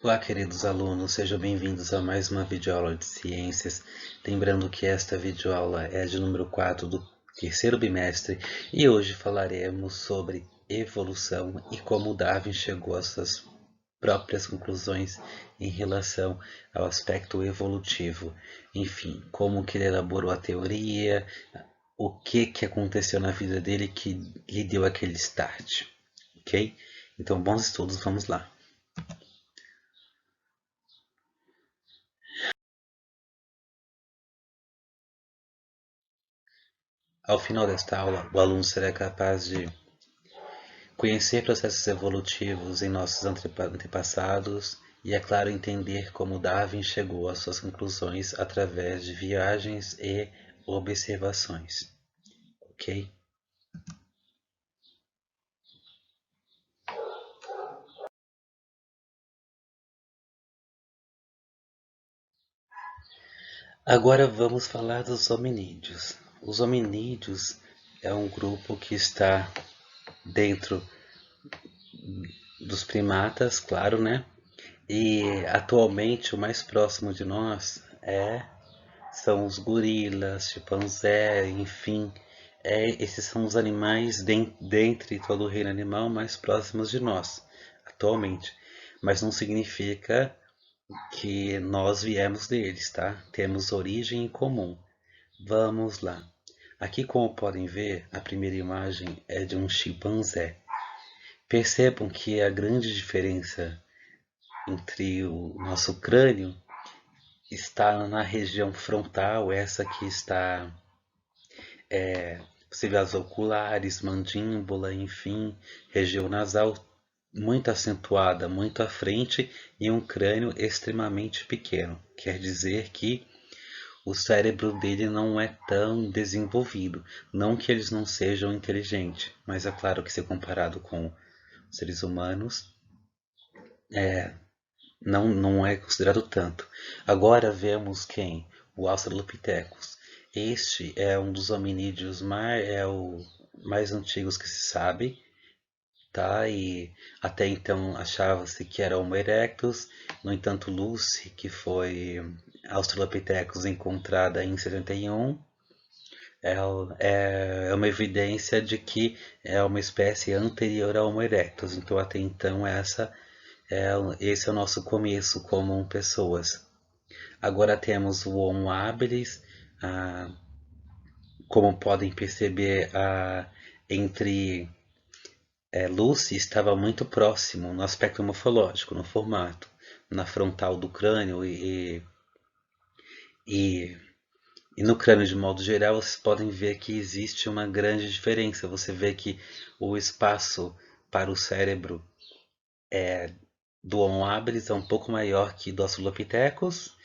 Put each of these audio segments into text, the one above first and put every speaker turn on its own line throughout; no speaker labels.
Olá, queridos alunos, sejam bem-vindos a mais uma videoaula de ciências. Lembrando que esta videoaula é de número 4 do terceiro bimestre e hoje falaremos sobre evolução e como Darwin chegou às suas próprias conclusões em relação ao aspecto evolutivo. Enfim, como que ele elaborou a teoria, o que aconteceu na vida dele que lhe deu aquele start, ok? Então, bons estudos, vamos lá. Ao final desta aula, o aluno será capaz de conhecer processos evolutivos em nossos antepassados e, é claro, entender como Darwin chegou às suas conclusões através de viagens e observações. Ok? Agora vamos falar dos hominídeos. Os hominídeos é um grupo que está dentro dos primatas, claro, né? E atualmente o mais próximo de nós são os gorilas, chimpanzé, enfim. Esses são os animais dentre todo o reino animal mais próximos de nós, atualmente. Mas não significa que nós viemos deles, tá? Temos origem em comum. Vamos lá. Aqui, como podem ver, a primeira imagem é de um chimpanzé. Percebam que a grande diferença entre o nosso crânio está na região frontal, essa que está, você vê as oculares, mandíbula, enfim, região nasal muito acentuada, muito à frente e um crânio extremamente pequeno. Quer dizer que o cérebro dele não é tão desenvolvido. Não que eles não sejam inteligentes, mas é claro que se comparado com seres humanos, não é considerado tanto. Agora vemos quem? O Australopithecus. Este é um dos hominídeos mais antigos que se sabe, tá? E até então achava-se que era Homo erectus. No entanto, Lucy, que foi Australopithecus encontrada em 71, é uma evidência de que é uma espécie anterior ao Homo erectus. Então, até então, esse é o nosso começo como pessoas. Agora temos o Homo habilis, ah, como podem perceber, entre Lucy estava muito próximo no aspecto morfológico, no formato, na frontal do crânio e, e no crânio de modo geral, vocês podem ver que existe uma grande diferença. Você vê que o espaço para o cérebro do Homo habilis é um pouco maior que do Australopithecus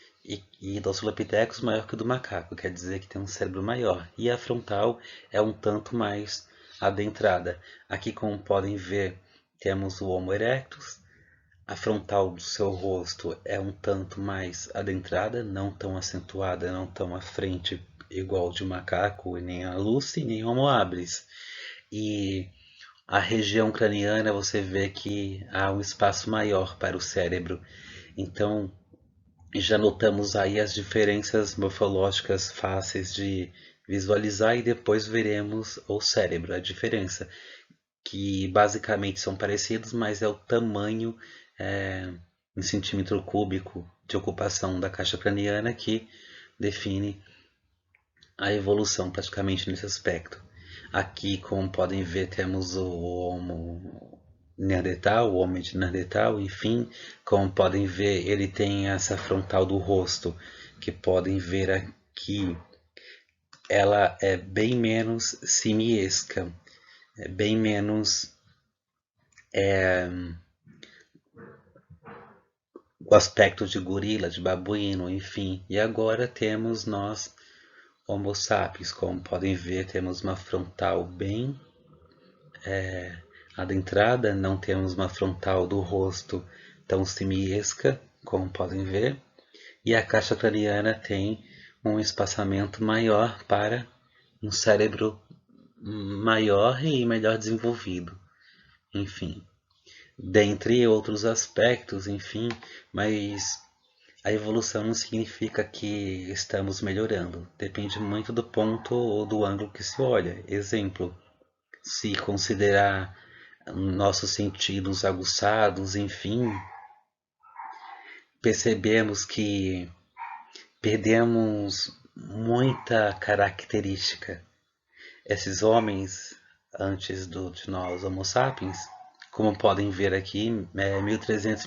e do Australopithecus maior que o do macaco, quer dizer que tem um cérebro maior. E a frontal é um tanto mais adentrada. Aqui, como podem ver, temos o Homo erectus. A frontal do seu rosto é um tanto mais adentrada, não tão acentuada, não tão à frente igual de macaco, nem a Lucy, nem Homo habilis. E a região craniana você vê que há um espaço maior para o cérebro. Então, já notamos aí as diferenças morfológicas fáceis de visualizar e depois veremos o cérebro, a diferença, que basicamente são parecidos, mas é o tamanho em centímetro cúbico de ocupação da caixa craniana que define a evolução praticamente nesse aspecto. Aqui, como podem ver, temos o Homo Neandertal, o homem de Neandertal, enfim, como podem ver, ele tem essa frontal do rosto, que podem ver aqui, ela é bem menos simiesca, é bem menos o aspecto de gorila, de babuíno, enfim. E agora temos nós, Homo sapiens, como podem ver, temos uma frontal bem adentrada, não temos uma frontal do rosto tão simiesca, como podem ver, e a caixa craniana tem um espaçamento maior para um cérebro maior e melhor desenvolvido. Enfim, dentre outros aspectos, enfim, mas a evolução não significa que estamos melhorando. Depende muito do ponto ou do ângulo que se olha. Exemplo, se considerar nossos sentidos aguçados, enfim, percebemos que perdemos muita característica. Esses homens, antes de nós, Homo sapiens, como podem ver aqui, 1300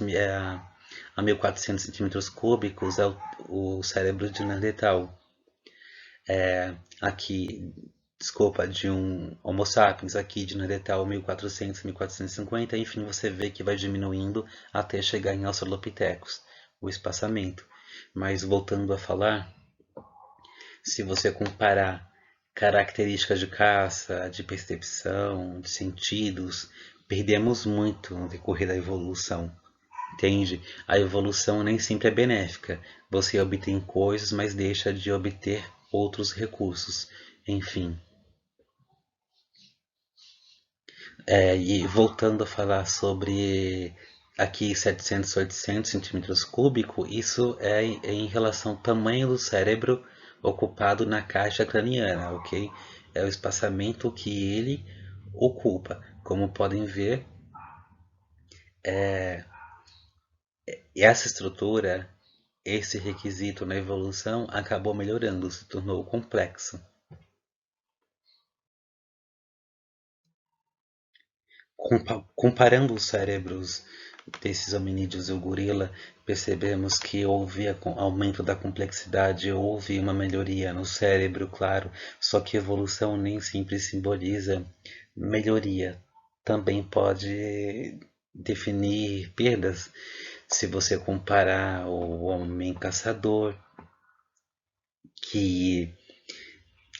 a 1400 centímetros cúbicos é o cérebro de Neandertal. Aqui, desculpa, de um Homo sapiens, aqui de Neandertal 1400, 1450, enfim, você vê que vai diminuindo até chegar em Australopithecus, o espaçamento. Mas voltando a falar, se você comparar características de caça, de percepção, de sentidos, perdemos muito no decorrer da evolução. Entende? A evolução nem sempre é benéfica. Você obtém coisas, mas deixa de obter outros recursos. Enfim. E voltando a falar sobre aqui 700, 800 centímetros cúbicos, isso é em relação ao tamanho do cérebro ocupado na caixa craniana, ok? É o espaçamento que ele ocupa. Como podem ver, essa estrutura, esse requisito na evolução acabou melhorando, se tornou complexo. Comparando os cérebros desses hominídeos e o gorila, percebemos que houve aumento da complexidade, houve uma melhoria no cérebro, claro, só que evolução nem sempre simboliza melhoria. Também pode definir perdas. Se você comparar o homem caçador, que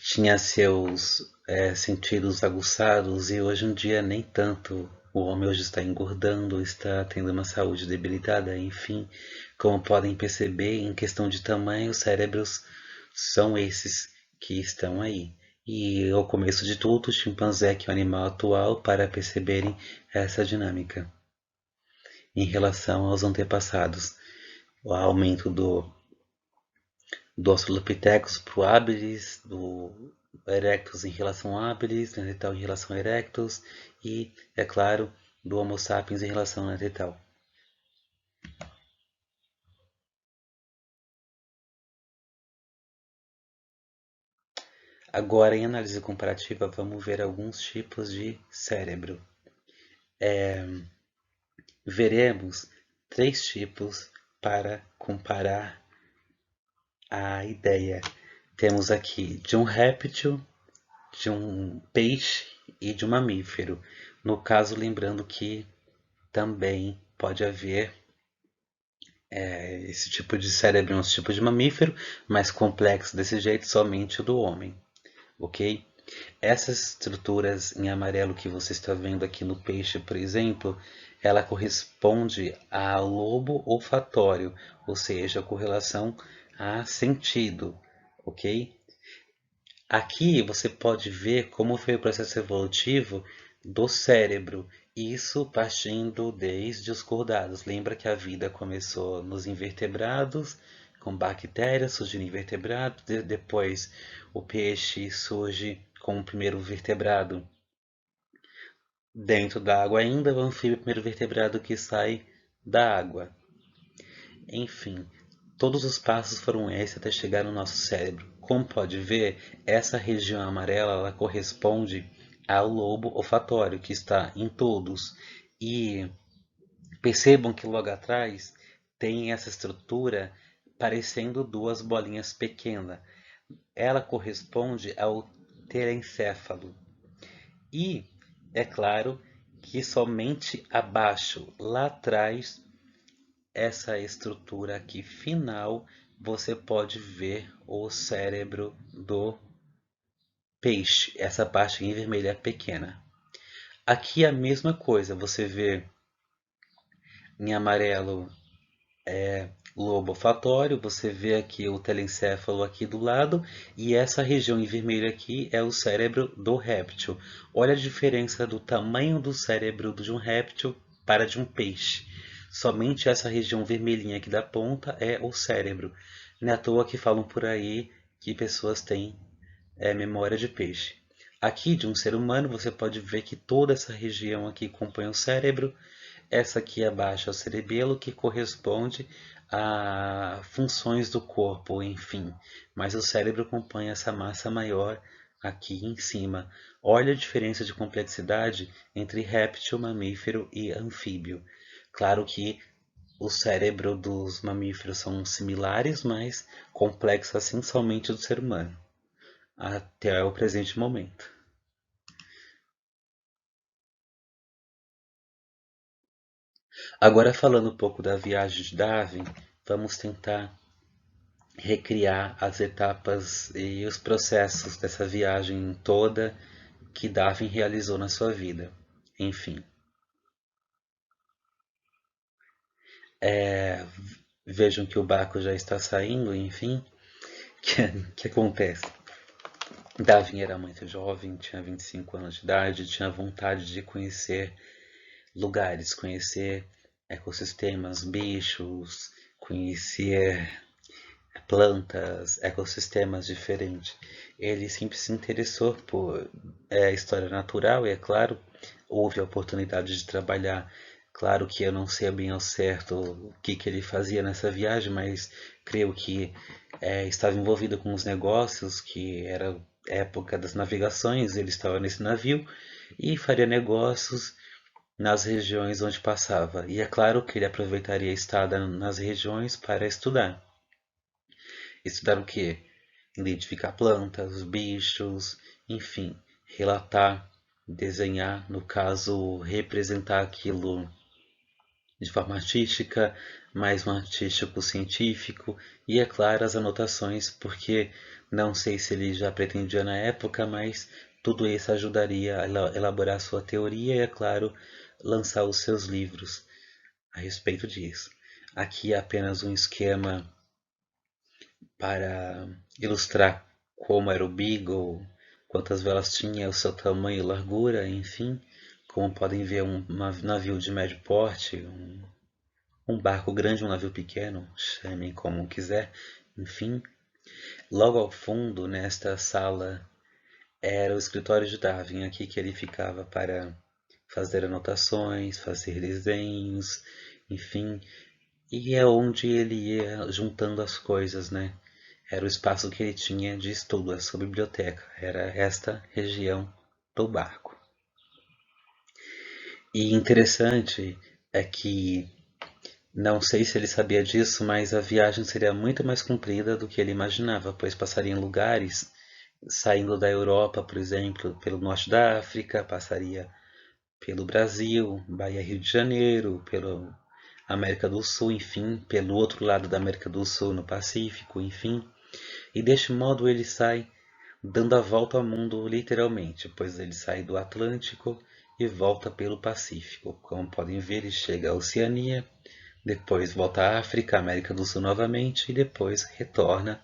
tinha seus sentidos aguçados e hoje em dia nem tanto. O homem hoje está engordando, está tendo uma saúde debilitada, enfim. Como podem perceber, em questão de tamanho, os cérebros são esses que estão aí. E ao começo de tudo, o chimpanzé, que é o animal atual, para perceberem essa dinâmica em relação aos antepassados. O aumento do Australopithecus para o habilis, do Erectus em relação a habilis, Neanderthal em relação a Erectus e, é claro, do Homo sapiens em relação a Neanderthal. Agora, em análise comparativa, vamos ver alguns tipos de cérebro. Veremos 3 tipos para comparar a ideia. Temos aqui de um réptil, de um peixe e de um mamífero. No caso, lembrando que também pode haver esse tipo de cérebro é um tipo de mamífero, mais complexo desse jeito, somente o do homem, ok? Essas estruturas em amarelo que você está vendo aqui no peixe, por exemplo, ela corresponde ao lobo olfatório, ou seja, com relação a sentido, ok? Aqui você pode ver como foi o processo evolutivo do cérebro, isso partindo desde os cordados. Lembra que a vida começou nos invertebrados, com bactérias surgindo invertebrados, depois o peixe surge como o primeiro vertebrado dentro da água ainda, o anfíbio é o primeiro vertebrado que sai da água. Enfim, todos os passos foram esses até chegar no nosso cérebro. Como pode ver, essa região amarela ela corresponde ao lobo olfatório que está em todos. E percebam que logo atrás tem essa estrutura parecendo duas bolinhas pequenas. Ela corresponde ao telencéfalo. E é claro que somente abaixo, lá atrás, essa estrutura aqui final, você pode ver o cérebro do peixe. Essa parte em vermelho é pequena. Aqui a mesma coisa, você vê em amarelo lobo olfatório, você vê aqui o telencéfalo aqui do lado e essa região em vermelho aqui é o cérebro do réptil. Olha a diferença do tamanho do cérebro de um réptil para de um peixe. Somente essa região vermelhinha aqui da ponta é o cérebro. Não é à toa que falam por aí que pessoas têm memória de peixe. Aqui, de um ser humano, você pode ver que toda essa região aqui compõe o cérebro. Essa aqui abaixo é o cerebelo, que corresponde a funções do corpo, enfim. Mas o cérebro compõe essa massa maior aqui em cima. Olha a diferença de complexidade entre réptil, mamífero e anfíbio. Claro que o cérebro dos mamíferos são similares, mas complexos assim somente do ser humano, até o presente momento. Agora, falando um pouco da viagem de Darwin, vamos tentar recriar as etapas e os processos dessa viagem toda que Darwin realizou na sua vida. Enfim, é, vejam que o barco já está saindo, enfim, que acontece? Darwin era muito jovem, tinha 25 anos de idade, tinha vontade de conhecer lugares, conhecer ecossistemas, bichos, conhecer plantas, ecossistemas diferentes. Ele sempre se interessou por história natural e, é claro, houve a oportunidade de trabalhar. Claro que eu não sei bem ao certo o que ele fazia nessa viagem, mas creio que estava envolvido com os negócios, que era a época das navegações, ele estava nesse navio e faria negócios nas regiões onde passava. E é claro que ele aproveitaria a estada nas regiões para estudar. Estudar o quê? Identificar plantas, bichos, enfim, relatar, desenhar, no caso, representar aquilo de forma artística, mais um artístico científico, e é claro as anotações, porque não sei se ele já pretendia na época, mas tudo isso ajudaria a elaborar sua teoria e, é claro, lançar os seus livros a respeito disso. Aqui é apenas um esquema para ilustrar como era o Beagle, quantas velas tinha, o seu tamanho e largura, enfim. Como podem ver, um navio de médio porte, um barco grande, um navio pequeno, chamem como quiser, enfim. Logo ao fundo, nesta sala, era o escritório de Darwin, aqui que ele ficava para fazer anotações, fazer desenhos, enfim. E é onde ele ia juntando as coisas, né? Era o espaço que ele tinha de estudo, a sua biblioteca. Era esta região do barco. E interessante é que, não sei se ele sabia disso, mas a viagem seria muito mais comprida do que ele imaginava, pois passaria em lugares, saindo da Europa, por exemplo, pelo norte da África, passaria pelo Brasil, Bahia, Rio de Janeiro, pela América do Sul, enfim, pelo outro lado da América do Sul, no Pacífico, enfim. E deste modo ele sai dando a volta ao mundo literalmente, pois ele sai do Atlântico e volta pelo Pacífico. Como podem ver, ele chega à Oceania, depois volta à África, América do Sul novamente e depois retorna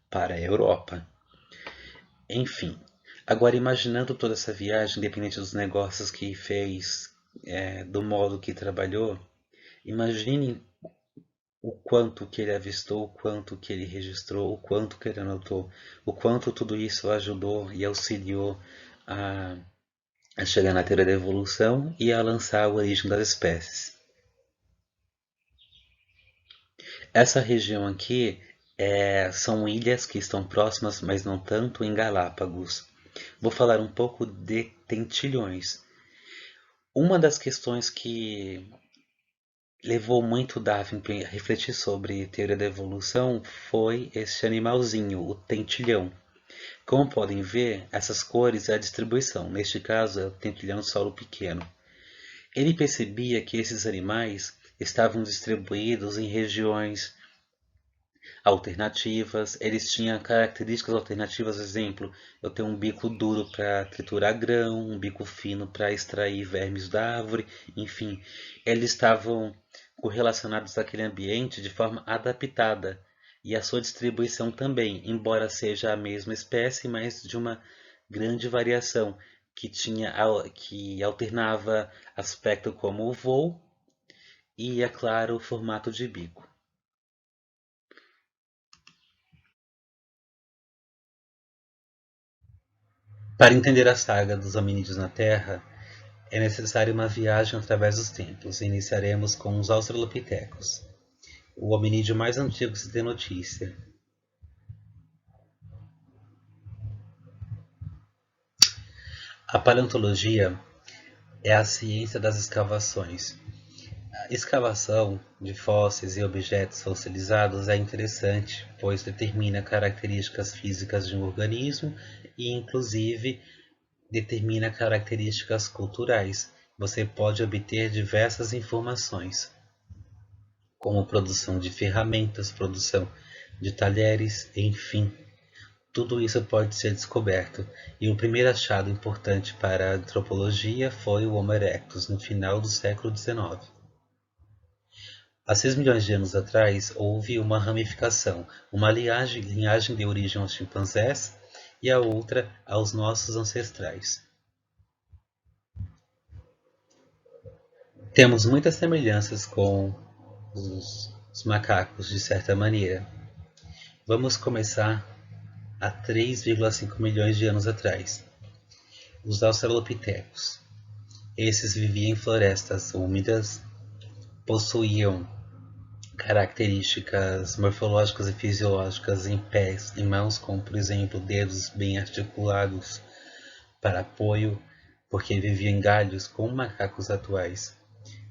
para a Europa. Enfim, agora imaginando toda essa viagem, independente dos negócios que fez, do modo que trabalhou, imagine o quanto que ele avistou, o quanto que ele registrou, o quanto que ele anotou, o quanto tudo isso ajudou e auxiliou a, a chegar na teoria da evolução e a lançar a origem das espécies. Essa região aqui são ilhas que estão próximas, mas não tanto, em Galápagos. Vou falar um pouco de tentilhões. Uma das questões que levou muito Darwin a refletir sobre teoria da evolução foi este animalzinho, o tentilhão. Como podem ver, essas cores é a distribuição, neste caso é o tentilhão solo pequeno. Ele percebia que esses animais estavam distribuídos em regiões alternativas, eles tinham características alternativas, exemplo, eu tenho um bico duro para triturar grão, um bico fino para extrair vermes da árvore, enfim, eles estavam correlacionados àquele ambiente de forma adaptada e a sua distribuição também, embora seja a mesma espécie, mas de uma grande variação, que alternava aspecto como o voo e, é claro, o formato de bico. Para entender a saga dos hominídeos na Terra, é necessária uma viagem através dos tempos. Iniciaremos com os australopitecos, o hominídeo mais antigo que se tem notícia. A paleontologia é a ciência das escavações. A escavação de fósseis e objetos fossilizados é interessante, pois determina características físicas de um organismo e, inclusive, determina características culturais. Você pode obter diversas informações, como produção de ferramentas, produção de talheres, enfim. Tudo isso pode ser descoberto, e o primeiro achado importante para a antropologia foi o Homo erectus, no final do século XIX. Há 6 milhões de anos atrás, houve uma ramificação, uma linhagem de origem aos chimpanzés e a outra aos nossos ancestrais. Temos muitas semelhanças com os macacos, de certa maneira. Vamos começar há 3,5 milhões de anos atrás. Os australopitecos. Esses viviam em florestas úmidas, possuíam características morfológicas e fisiológicas em pés e mãos, como por exemplo dedos bem articulados para apoio, porque viviam em galhos como macacos atuais.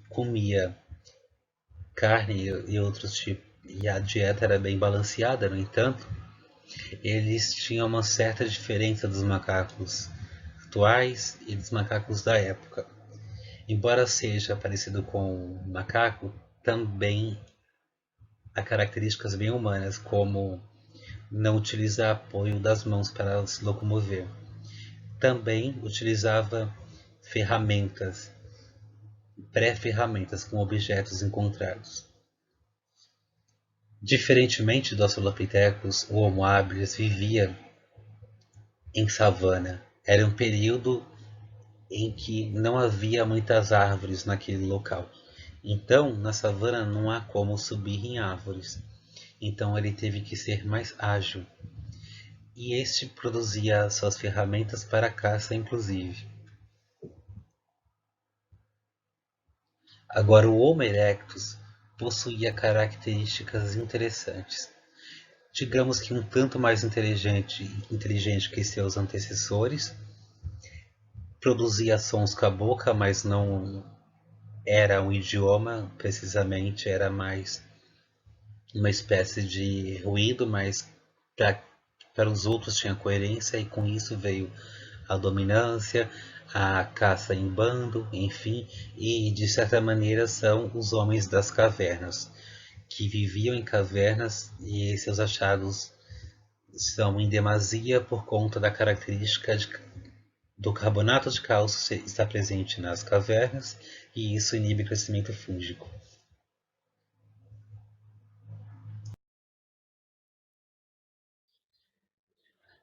Comia carne e outros tipos, e a dieta era bem balanceada. No entanto, eles tinham uma certa diferença dos macacos atuais e dos macacos da época. Embora seja parecido com o macaco, também há características bem humanas, como não utilizar apoio das mãos para se locomover. Também utilizava ferramentas, pré-ferramentas com objetos encontrados. Diferentemente dos Australopithecus, o Homo habilis vivia em savana. Era um período em que não havia muitas árvores naquele local. Então, na savana não há como subir em árvores. Então ele teve que ser mais ágil. E este produzia suas ferramentas para caça, inclusive. Agora, o Homo erectus possuía características interessantes. Digamos que um tanto mais inteligente que seus antecessores, produzia sons com a boca, mas não era um idioma precisamente, era mais uma espécie de ruído, mas para os outros tinha coerência, e com isso veio a dominância, a caça em bando, enfim, e de certa maneira são os homens das cavernas, que viviam em cavernas, e seus achados são em demasia por conta da característica do carbonato de cálcio estar presente nas cavernas, e isso inibe o crescimento fúngico.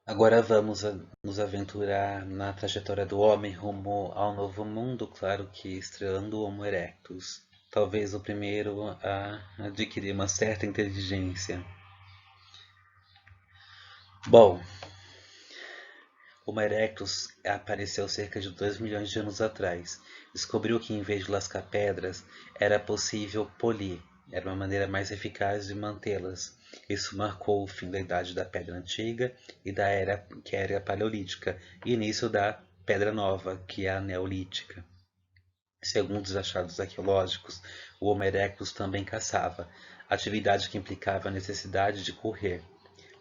Agora vamos nos aventurar na trajetória do homem rumo ao novo mundo, claro que estrelando o Homo erectus. Talvez o primeiro a adquirir uma certa inteligência. Bom, Homo erectus apareceu cerca de 2 milhões de anos atrás. Descobriu que em vez de lascar pedras, era possível polir. Era uma maneira mais eficaz de mantê-las. Isso marcou o fim da Idade da Pedra Antiga e da Era que era a Paleolítica, e início da Pedra Nova, que é a Neolítica. Segundo os achados arqueológicos, o Homo erectus também caçava, atividade que implicava a necessidade de correr,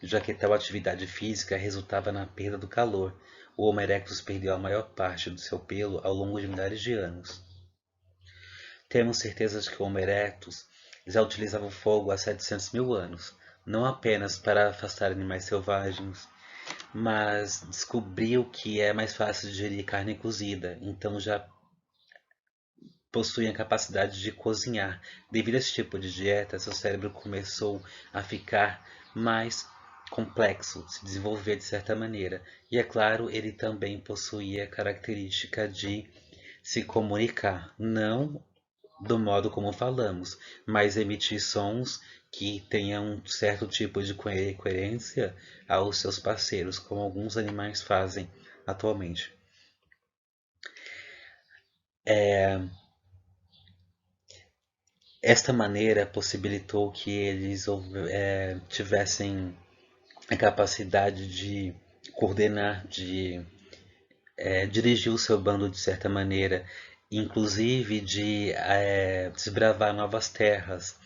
já que tal atividade física resultava na perda do calor. O Homo erectus perdeu a maior parte do seu pelo ao longo de milhares de anos. Temos certeza de que o Homo erectus já utilizava o fogo há 700 mil anos, não apenas para afastar animais selvagens, mas descobriu que é mais fácil digerir carne cozida, então já possuem a capacidade de cozinhar. Devido a esse tipo de dieta, seu cérebro começou a ficar mais complexo, se desenvolver de certa maneira. E é claro, ele também possuía a característica de se comunicar, não do modo como falamos, mas emitir sons que tenham um certo tipo de coerência aos seus parceiros, como alguns animais fazem atualmente. Esta maneira possibilitou que eles tivessem a capacidade de coordenar, de dirigir o seu bando de certa maneira, inclusive de desbravar novas terras.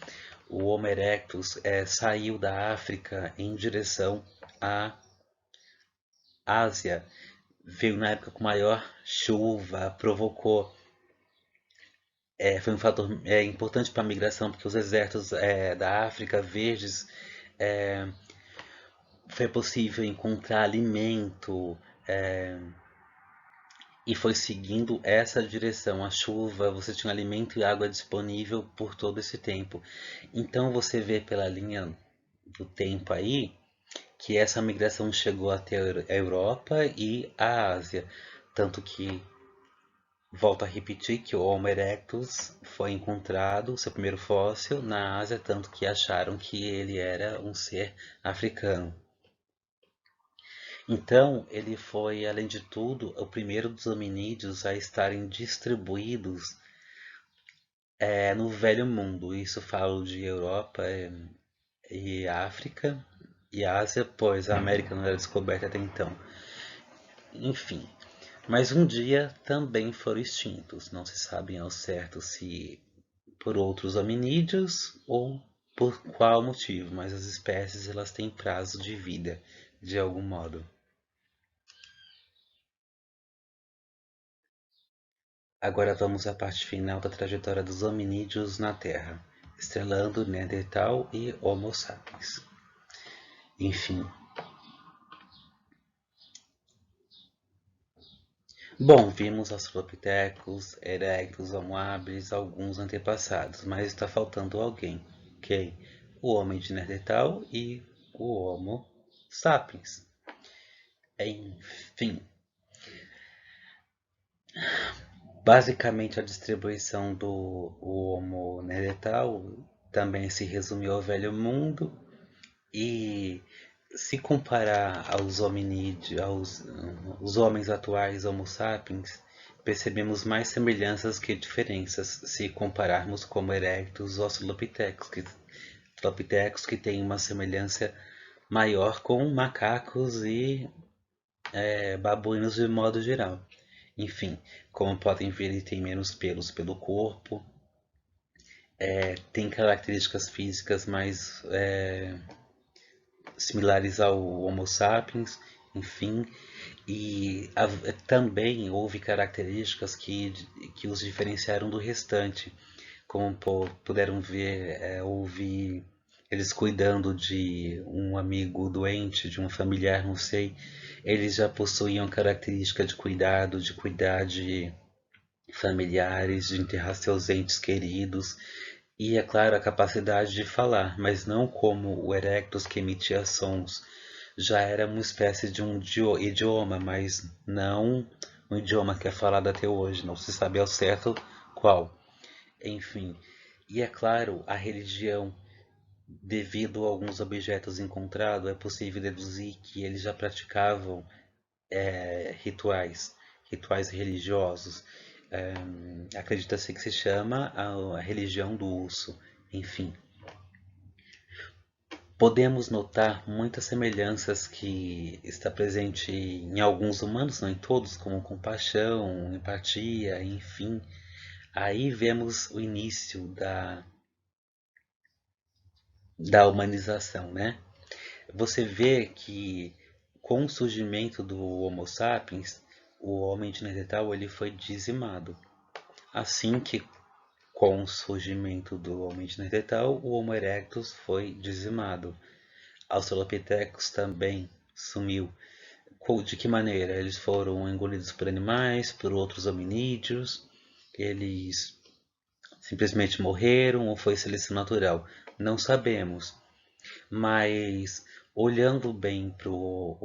O Homo erectus saiu da África em direção à Ásia, veio na época com maior chuva, provocou. Foi um fator importante para a migração, porque os desertos da África verdes foi possível encontrar alimento, e foi seguindo essa direção. A chuva, você tinha alimento e água disponível por todo esse tempo. Então você vê pela linha do tempo aí que essa migração chegou até a Europa e a Ásia. Tanto que, volto a repetir, que o Homo erectus foi encontrado, seu primeiro fóssil, na Ásia, tanto que acharam que ele era um ser africano. Então, ele foi, além de tudo, o primeiro dos hominídeos a estarem distribuídos no Velho Mundo. Isso falo de Europa e África e Ásia, pois a América não era descoberta até então. Enfim, mas um dia também foram extintos. Não se sabe ao certo se por outros hominídeos ou por qual motivo, mas as espécies elas têm prazo de vida de algum modo. Agora vamos à parte final da trajetória dos hominídeos na Terra, estrelando Neandertal e Homo sapiens. Enfim. Bom, vimos Australopithecus, Erectus, Homo habilis, alguns antepassados, mas está faltando alguém. Quem? O homem de Neandertal e o Homo sapiens. Enfim, basicamente a distribuição do Homo neandertal também se resumiu ao Velho Mundo e se comparar aos hominídeos, aos os homens atuais Homo sapiens, percebemos mais semelhanças que diferenças se compararmos como Erectus ou Australopithecus que tem uma semelhança maior com macacos e babuínos de modo geral. Enfim, como podem ver, ele tem menos pelos pelo corpo, tem características físicas mais similares ao Homo sapiens, enfim, e também houve características que os diferenciaram do restante, como puderam ver, houve eles cuidando de um amigo doente, de um familiar, não sei, eles já possuíam característica de cuidado, de cuidar de familiares, de enterrar seus entes queridos, e, é claro, a capacidade de falar, mas não como o Erectus que emitia sons. Já era uma espécie de um idioma, mas não um idioma que é falado até hoje, não se sabe ao certo qual. Enfim, e é claro, a religião, devido a alguns objetos encontrados, é possível deduzir que eles já praticavam rituais, rituais religiosos. Acredita-se que se chama a religião do urso. Enfim, podemos notar muitas semelhanças que está presente em alguns humanos, não em todos, como compaixão, empatia, enfim. Aí vemos o início da humanização, né? Você vê que com o surgimento do Homo sapiens, o homem de Neandertal ele foi dizimado. Assim que com o surgimento do homem de Neandertal, o Homo erectus foi dizimado. Australopithecus também sumiu. De que maneira? Eles foram engolidos por animais, por outros hominídeos, eles simplesmente morreram ou foi seleção natural? Não sabemos, mas Olhando bem para o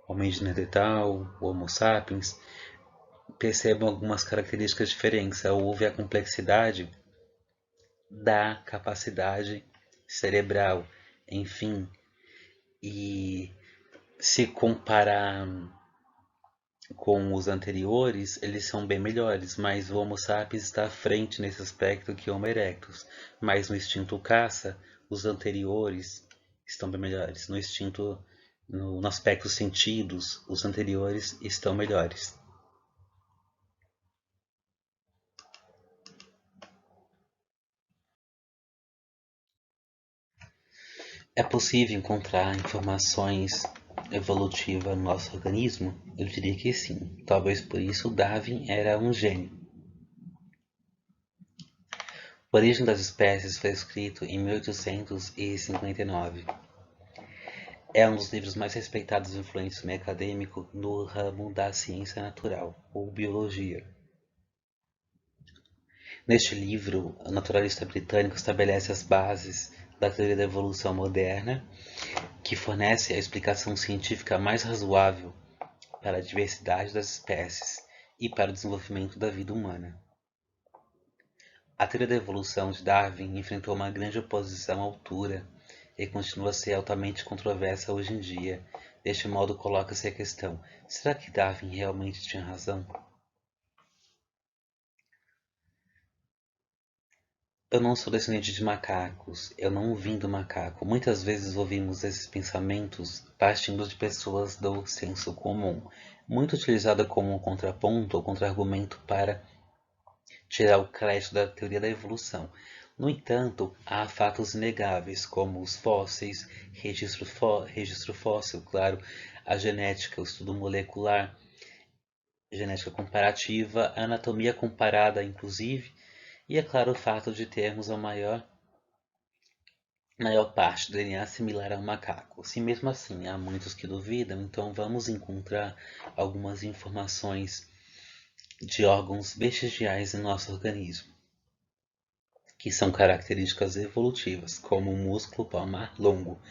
Homem de Neandertal, o Homo sapiens, percebam algumas características diferentes. Houve a complexidade da capacidade cerebral, enfim, e se comparar com os anteriores, eles são bem melhores, mas o Homo sapiens está à frente nesse aspecto que o Homo erectus. Mas no instinto caça, os anteriores estão bem melhores. No instinto, no aspecto sentidos, os anteriores estão melhores. É possível encontrar informações evolutivas no nosso organismo? Eu diria que sim. Talvez por isso Darwin era um gênio. A Origem das Espécies foi escrito em 1859. É um dos livros mais respeitados e influentes no meio acadêmico no ramo da ciência natural, ou biologia. Neste livro, o naturalista britânico estabelece as bases da teoria da evolução moderna, que fornece a explicação científica mais razoável para a diversidade das espécies e para o desenvolvimento da vida humana. A teoria da evolução de Darwin enfrentou uma grande oposição à altura e continua a ser altamente controversa hoje em dia. Deste modo, coloca-se a questão: será que Darwin realmente tinha razão? Eu não sou descendente de macacos, eu não vim do macaco. Muitas vezes ouvimos esses pensamentos partindo de pessoas do senso comum, muito utilizada como um contraponto ou contra-argumento para tirar o crédito da teoria da evolução. No entanto, há fatos inegáveis, como os fósseis, registro fóssil, claro, a genética, o estudo molecular, genética comparativa, a anatomia comparada, inclusive, e é claro o fato de termos a maior parte do DNA similar ao macaco. Se mesmo assim há muitos que duvidam, então vamos encontrar algumas informações de órgãos vestigiais em nosso organismo, que são características evolutivas, como o músculo palmar longo.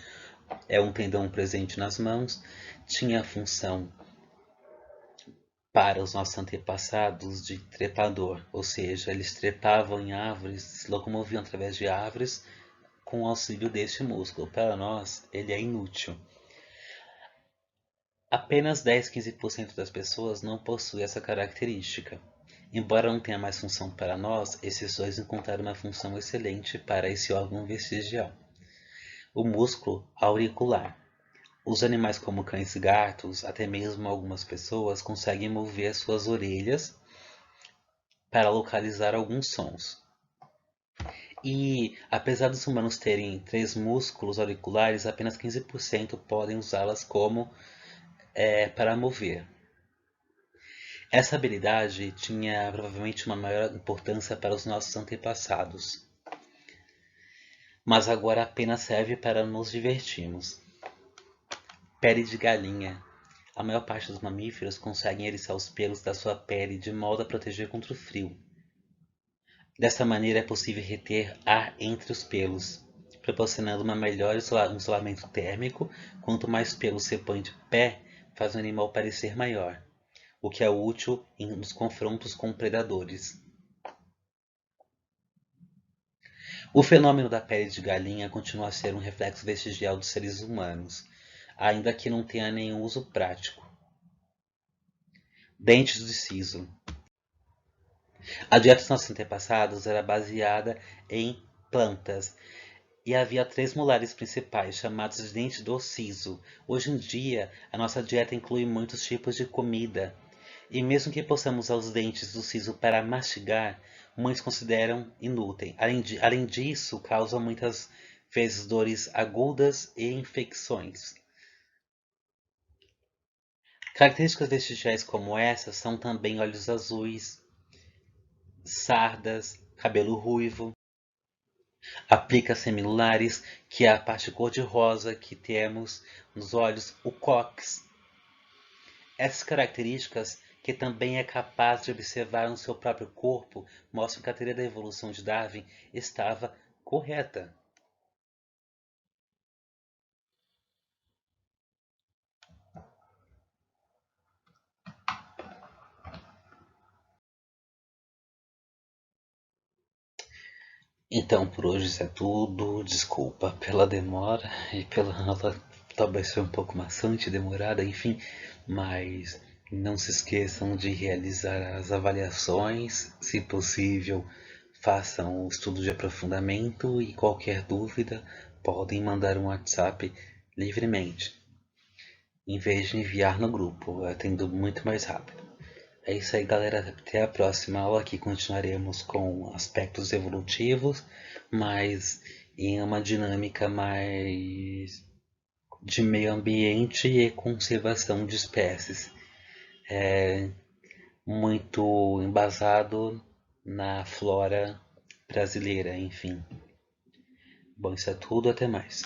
É um tendão presente nas mãos, tinha a função para os nossos antepassados de trepador, ou seja, eles trepavam em árvores, se locomoviam através de árvores com o auxílio deste músculo. Para nós, ele é inútil. Apenas 10-15% das pessoas não possuem essa característica. Embora não tenha mais função para nós, esses dois encontraram uma função excelente para esse órgão vestigial. O músculo auricular. Os animais como cães e gatos, até mesmo algumas pessoas, conseguem mover suas orelhas para localizar alguns sons. E, apesar dos humanos terem 3 músculos auriculares, apenas 15% podem usá-las como para mover. Essa habilidade tinha provavelmente uma maior importância para os nossos antepassados, mas agora apenas serve para nos divertirmos. Pele de galinha. A maior parte dos mamíferos conseguem eriçar os pelos da sua pele de modo a proteger contra o frio. Desta maneira é possível reter ar entre os pelos, proporcionando um melhor isolamento térmico. Quanto mais pelos se põe de pé, faz o animal parecer maior, o que é útil nos confrontos com predadores. O fenômeno da pele de galinha continua a ser um reflexo vestigial dos seres humanos, ainda que não tenha nenhum uso prático. Dentes de siso. A dieta dos nossos antepassados era baseada em plantas e havia 3 molares principais, chamados de dentes do siso. Hoje em dia, a nossa dieta inclui muitos tipos de comida, e mesmo que possamos usar os dentes do siso para mastigar, muitos consideram inúteis. Além disso, causam muitas vezes dores agudas e infecções. Características vestigiais como essas são também olhos azuis, sardas, cabelo ruivo, aplicas semilares, que é a parte cor-de-rosa que temos nos olhos, o cóccix. Essas características, que também é capaz de observar no seu próprio corpo, mostram que a teoria da evolução de Darwin estava correta. Então por hoje isso é tudo. Desculpa pela demora e pela aula talvez foi um pouco maçante, demorada, enfim, mas não se esqueçam de realizar as avaliações, se possível, façam o estudo de aprofundamento e qualquer dúvida podem mandar um WhatsApp livremente, em vez de enviar no grupo, atendo muito mais rápido. É isso aí, galera. Até a próxima aula que continuaremos com aspectos evolutivos, mas em uma dinâmica mais de meio ambiente e conservação de espécies. Muito embasado na flora brasileira, enfim. Bom, isso é tudo. Até mais.